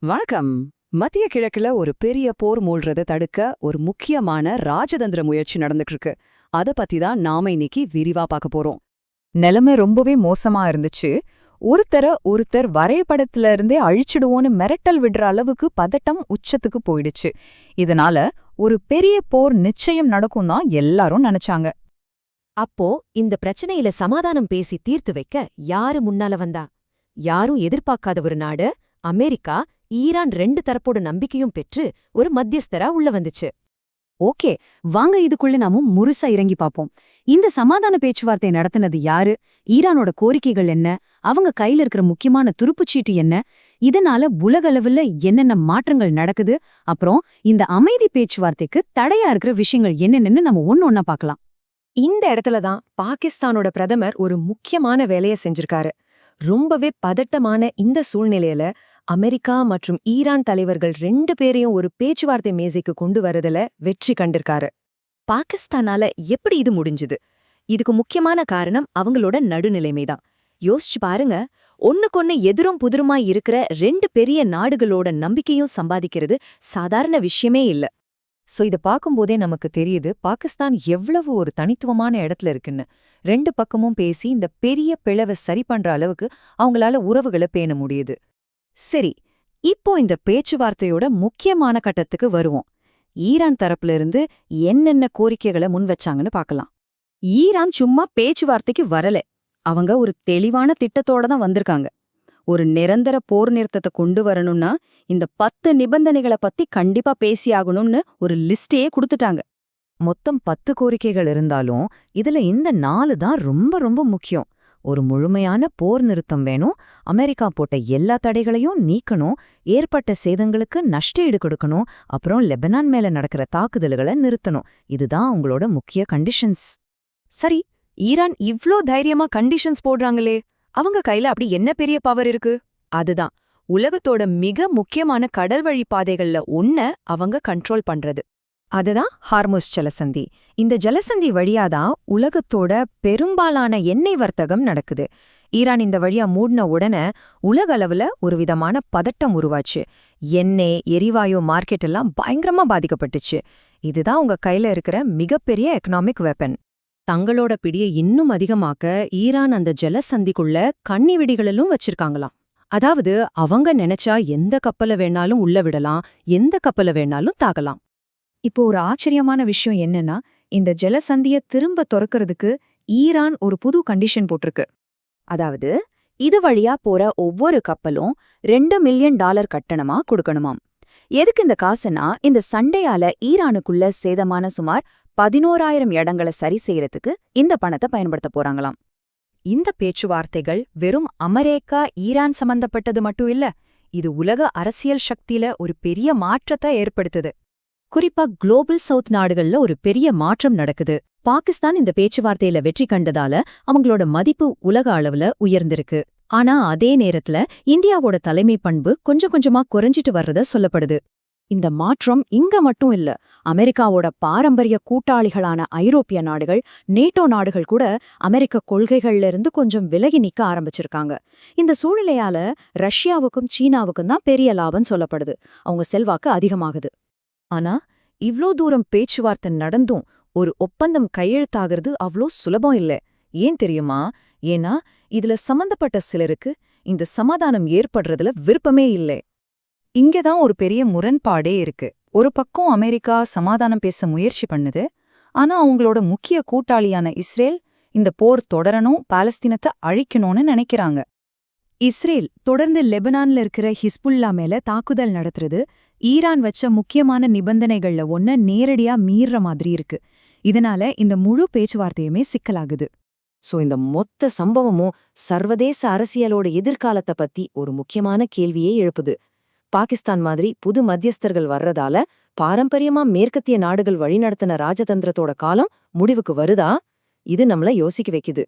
வணக்கம். மத்திய கிழக்குல ஒரு பெரிய போர் மூழ்றத தடுக்க ஒரு முக்கியமான ராஜதந்திர முயற்சி நடந்துட்டு இருக்கு. அத பத்தி தான் நாம இன்னைக்கு விரிவா பார்க்க போறோம். நிலைமை ரொம்பவே மோசமா இருந்துச்சு. ஒருத்தர் வரைபடத்துல இருந்தே அழிச்சிடுவோன்னு மிரட்டல் விடுற அளவுக்கு பதட்டம் உச்சத்துக்கு போயிடுச்சு. இதனால ஒரு பெரிய போர் நிச்சயம் நடக்கும் தான் எல்லாரும் நினைச்சாங்க. அப்போ இந்த பிரச்சனையில சமாதானம் பேசி தீர்த்து வைக்க யாரு முன்னால வந்தா? யாரும் எதிர்பார்க்காத ஒரு நாடு அமெரிக்கா ஈரான் ரெண்டு தரப்போட நம்பிக்கையும் பெற்று ஒரு மத்தியஸ்தரா உள்ள வந்துச்சு. ஓகே, வாங்க இதுக்குள்ள நாமும் முழுசா இறங்கி பாப்போம். இந்த சமாதான பேச்சுவார்த்தை நடத்தினது யாரு? ஈரானோட கோரிக்கைகள் என்ன? அவங்க கையில இருக்கிற முக்கியமான துருப்புச்சீட்டு என்ன? இதனால உலகளவுல என்னென்ன மாற்றங்கள் நடக்குது? அப்புறம் இந்த அமைதி பேச்சுவார்த்தைக்கு தடையா இருக்கிற விஷயங்கள் என்னென்னு நம்ம ஒண்ணொன்னா பார்க்கலாம். இந்த இடத்துலதான் பாகிஸ்தானோட பிரதமர் ஒரு முக்கியமான வேலைய செஞ்சிருக்காரு. ரொம்பவே பதட்டமான இந்த சூழ்நிலையில அமெரிக்கா மற்றும் ஈரான் தலைவர்கள் ரெண்டு பேரையும் ஒரு பேச்சுவார்த்தை மேசைக்கு கொண்டு வரதுல வெற்றி கண்டிருக்காரு. பாகிஸ்தானால எப்படி இது முடிஞ்சுது? இதுக்கு முக்கியமான காரணம் அவங்களோட நடுநிலைமைதான். யோசிச்சு பாருங்க, ஒண்ணுக்கொன்னு எதிரும் புதிருமாய் இருக்கிற ரெண்டு பெரிய நாடுகளோட நம்பிக்கையும் சம்பாதிக்கிறது சாதாரண விஷயமே இல்ல. இத பார்க்கும்போதே நமக்கு தெரியுது பாகிஸ்தான் எவ்வளவு ஒரு தனித்துவமான இடத்துல இருக்குன்னு. ரெண்டு பக்கமும் பேசி இந்த பெரிய பிளவை சரி பண்ற அளவுக்கு அவங்களால உறவுகளை பேண முடியுது. சரி, இப்போ இந்த பேச்சுவார்த்தையோட முக்கியமான கட்டத்துக்கு வருவோம். ஈரான் தரப்புல இருந்து என்னென்ன கோரிக்கைகளை முன் வச்சாங்கன்னு பார்க்கலாம். ஈரான் சும்மா பேச்சுவார்த்தைக்கு வரல. அவங்க ஒரு தெளிவான திட்டத்தோட தான் வந்திருக்காங்க. ஒரு நிரந்தர போர் நிறுத்தத்தை கொண்டு வரணும்னா இந்த 10 நிபந்தனைகளை பத்தி கண்டிப்பா பேசியாகணும்னு ஒரு லிஸ்டே கொடுத்துட்டாங்க. மொத்தம் 10 கோரிக்கைகள் இருந்தாலும் இதுல இந்த 4 தான் ரொம்ப ரொம்ப முக்கியம். ஒரு முழுமையான போர் நிறுத்தம் வேணும், அமெரிக்கா போட்ட எல்லா தடைகளையும் நீக்கணும், ஏற்பட்ட சேதங்களுக்கு நஷ்டஈடு கொடுக்கணும், அப்புறம் லெபனான் மேல நடக்கிற தாக்குதல்களை நிறுத்தணும். இதுதான் உங்களோட முக்கிய கண்டிஷன்ஸ். சரி, ஈரான் இவ்ளோ தைரியமா கண்டிஷன்ஸ் போடுறாங்களே, அவங்க கையில அப்படி என்ன பெரிய பவர் இருக்கு? அதுதான் உலகத்தோட மிக முக்கியமான கடல் வழி பாதைகள்ல ஒன்ன அவங்க கண்ட்ரோல் பண்றது. அதுதான் ஹார்முஸ் ஜலசந்தி. இந்த ஜலசந்தி வழியாதான் உலகத்தோட பெரும்பாலான எண்ணெய் வர்த்தகம் நடக்குது. ஈரான் இந்த வழியா மூடின உடனே உலக அளவுல ஒரு விதமான பதட்டம் உருவாச்சு. எண்ணெய் எரிவாயு மார்க்கெட் எல்லாம் பயங்கரமா பாதிக்கப்பட்டுச்சு. இதுதான் உங்க கையில இருக்கிற மிகப்பெரிய எக்கனாமிக் வெப்பன். தங்களோட பிடியை இன்னும் அதிகமாக்க ஈரான் அந்த ஜலசந்திக்குள்ள கண்ணி வெடிகளிலும் வச்சிருக்காங்களாம். அதாவது அவங்க நினைச்சா எந்த கப்பலை வேணாலும் உள்ள விடலாம், எந்த கப்பலை வேணாலும் தாக்கலாம். இப்போ ஒரு ஆச்சரியமான விஷயம் என்னன்னா, இந்த ஜலசந்திய திரும்ப திறக்கிறதுக்கு ஈரான் ஒரு புது கண்டிஷன் போட்டிருக்கு. அதாவது இது வழியா போற ஒவ்வொரு கப்பலும் $2 மில்லியன் கட்டணமா கொடுக்கணுமாம். எதுக்கு இந்த காசுனா, இந்த சண்டையால ஈரானுக்குள்ள சேதமான சுமார் 11,000 இடங்களை சரி செய்யறதுக்கு இந்த பணத்தை பயன்படுத்த போறாங்களாம். இந்த பேச்சுவார்த்தைகள் வெறும் அமெரிக்கா ஈரான் சம்பந்தப்பட்டது மட்டும் இல்ல, இது உலக அரசியல் சக்தியில ஒரு பெரிய மாற்றத்தை ஏற்படுத்துது. குறிப்பா குளோபல் சவுத் நாடுகள்ல ஒரு பெரிய மாற்றம் நடக்குது. பாகிஸ்தான் இந்த பேச்சுவார்த்தையில வெற்றி கண்டதால அவங்களோட மதிப்பு உலக அளவுல உயர்ந்திருக்கு. ஆனா அதே நேரத்துல இந்தியாவோட தலைமை பண்பு கொஞ்சம் கொஞ்சமா குறைஞ்சிட்டு வர்றத சொல்லப்படுது. இந்த மாற்றம் இங்க மட்டும் இல்ல. அமெரிக்காவோட பாரம்பரிய கூட்டாளிகளான ஐரோப்பிய நாடுகள், நேட்டோ நாடுகள் கூட அமெரிக்க கொள்கைகள்ல இருந்து கொஞ்சம் விலகி நிக்க ஆரம்பிச்சிருக்காங்க. இந்த சூழ்நிலையால ரஷ்யாவுக்கும் சீனாவுக்கும் தான் பெரிய லாபம் சொல்லப்படுது. அவங்க செல்வாக்கு அதிகமாகுது. ஆனா இவ்ளோ தூரம் பேச்சுவார்த்தை நடந்தும் ஒரு ஒப்பந்தம் கையெழுத்தாகிறது அவ்ளோ சுலபம் இல்ல. ஏன் தெரியுமா? ஏன்னா இதுல சம்பந்தப்பட்ட சிலருக்கு இந்த சமாதானம் ஏற்படுறதுல விருப்பமே இல்லை. இங்கதான் ஒரு பெரிய முரண்பாடே இருக்கு. ஒரு பக்கம் அமெரிக்கா சமாதானம் பேச முயற்சி பண்ணுது, ஆனா அவங்களோட முக்கிய கூட்டாளியான இஸ்ரேல் இந்த போர் தொடரணும், பாலஸ்தீனத்தை அழிக்கணும்னு நினைக்கிறாங்க. இஸ்ரேல் தொடர்ந்து லெபனான்ல இருக்கிற ஹிஸ்புல்லா மேல தாக்குதல் நடத்துறது ஈரான் வச்ச முக்கியமான நிபந்தனைகள்ல ஒன்ன நேரடியா மீற மாதிரி இருக்கு. இதனால இந்த முழு பேச்சுவார்த்தையுமே சிக்கலாகுது. இந்த மொத்த சம்பவமும் சர்வதேச அரசியலோட எதிர்காலத்தை பத்தி ஒரு முக்கியமான கேள்வியே எழுப்புது. பாகிஸ்தான் மாதிரி புது மத்தியஸ்தர்கள் வர்றதால பாரம்பரியமா மேற்கத்திய நாடுகள் வழிநடத்தின ராஜதந்திரத்தோட காலம் முடிவுக்கு வருதா? இது நம்மள யோசிக்க வைக்குது.